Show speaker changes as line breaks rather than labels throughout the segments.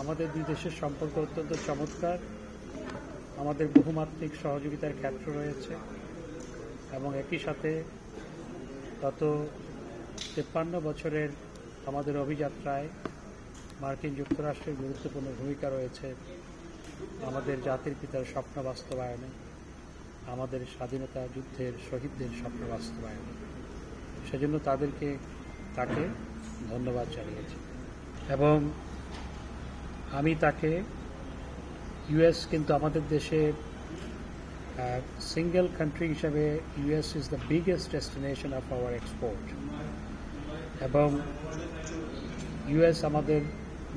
আমাদের দুই দেশের সম্পর্ক অত্যন্ত চমৎকার। আমাদের বহুমাত্রিক সহযোগিতার ক্ষেত্র রয়েছে এবং একই সাথে গত 53 বছরের আমাদের অভিযাত্রায় মার্কিন যুক্তরাষ্ট্রের গুরুত্বপূর্ণ ভূমিকা রয়েছে আমাদের জাতির পিতার স্বপ্ন বাস্তবায়নে, আমাদের স্বাধীনতা যুদ্ধের শহীদদের স্বপ্ন বাস্তবায়নে। সেজন্য তাকে ধন্যবাদ জানিয়েছি এবং আমি তাকে ইউএস কিন্তু আমাদের দেশে সিঙ্গেল কান্ট্রি হিসাবে US is the biggest destination of our export এবং ইউএস আমাদের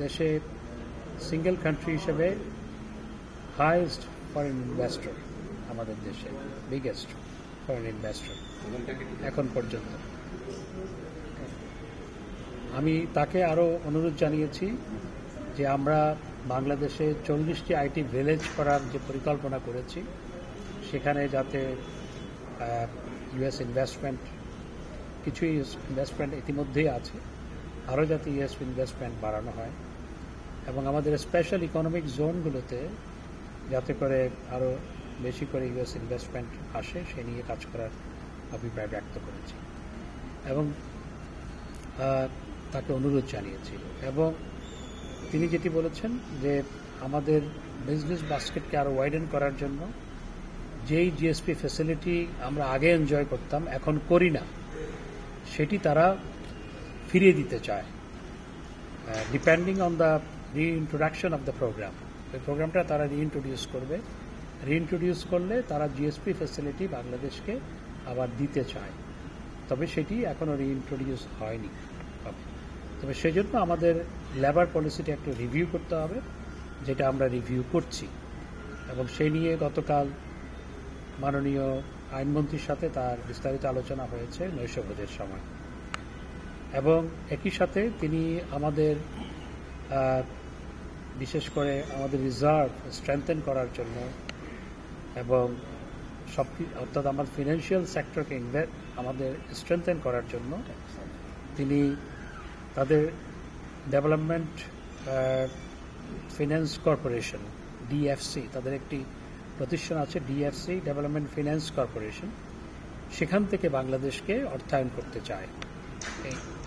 দেশে সিঙ্গেল কান্ট্রি হিসেবে হাইয়েস্ট ফরেন ইনভেস্টর, আমাদের দেশে বিগেস্ট ফরেন ইনভেস্টর এখন পর্যন্ত। আমি তাকে আরও অনুরোধ জানিয়েছি যে আমরা বাংলাদেশে 40টি আইটি ভিলেজ করার যে পরিকল্পনা করেছি সেখানে যাতে ইউএস ইনভেস্টমেন্ট, কিছু ইনভেস্টমেন্ট ইতিমধ্যেই আছে, আরও যাতে ইউএস ইনভেস্টমেন্ট বাড়ানো হয় এবং আমাদের স্পেশাল ইকোনমিক জোনগুলোতে যাতে করে আরও বেশি করে ইউএস ইনভেস্টমেন্ট আসে সে নিয়ে কাজ করার অভিপ্রায় ব্যক্ত করেছি এবং তাকে অনুরোধ জানিয়েছি। এবং তিনি যেটি বলেছেন যে আমাদের বিজনেস বাস্কেটকে আরও ওয়াইডেন করার জন্য যেই জিএসপি ফ্যাসিলিটি আমরা আগে এনজয় করতাম এখন করি না, সেটি তারা ফিরিয়ে দিতে চায় depending on the reintroduction of the program. ওই প্রোগ্রামটা তারা রিইন্ট্রোডিউস করলে তারা জিএসপি ফ্যাসিলিটি বাংলাদেশকে আবার দিতে চায়, তবে সেটি এখনও রিইন্ট্রোডিউস হয়নি। তবে সেজন্য আমাদের লেবার পলিসিটা একটু রিভিউ করতে হবে, যেটা আমরা রিভিউ করছি এবং সেই নিয়ে গতকাল মাননীয় আইনমন্ত্রীর সাথে তার বিস্তারিত আলোচনা হয়েছে নৈশভোজের সময় এবং একই সাথে তিনি আমাদের বিশেষ করে আমাদের রিজার্ভ স্ট্রেংথেন করার জন্য এবং অর্থাৎ আমার ফিনান্সিয়াল সেক্টরকে আমাদের স্ট্রেংথেন করার জন্য তিনি তাদের ডেভেলপমেন্ট ফিন্যান্স কর্পোরেশন ডিএফসি, তাদের একটি প্রতিষ্ঠান আছে ডিএফসি ডেভেলপমেন্ট ফিন্যান্স কর্পোরেশন, সেখান থেকে বাংলাদেশকে অর্থায়ন করতে চায়,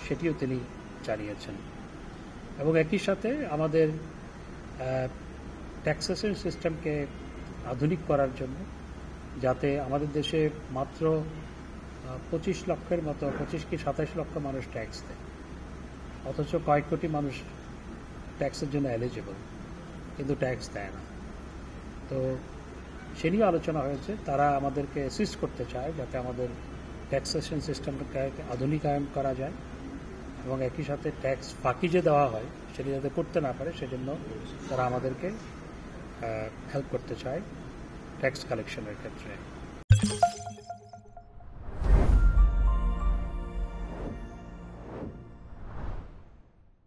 সেটিও তিনি জানিয়েছেন। এবং একই সাথে আমাদের ট্যাক্সেশন সিস্টেমকে আধুনিক করার জন্য, যাতে আমাদের দেশে মাত্র 25 লক্ষের মতো 25 কি 27 লক্ষ মানুষ ট্যাক্স দেয়, অথচ কয়েক কোটি মানুষ ট্যাক্সের জন্য এলিজিবল কিন্তু ট্যাক্স দেয় না। তো সে নিয়ে আলোচনা হয়েছে, তারা আমাদেরকে অ্যাসিস্ট করতে চায় যাতে আমাদের ট্যাক্সেশন সিস্টেমটাকে আধুনিকায়ন করা যায় এবং একই সাথে ট্যাক্স ফাঁকি যে দেওয়া হয় সেটি যাতে করতে না পারে সেজন্য তারা আমাদেরকে হেল্প করতে চায় ট্যাক্স কালেকশনের ক্ষেত্রে।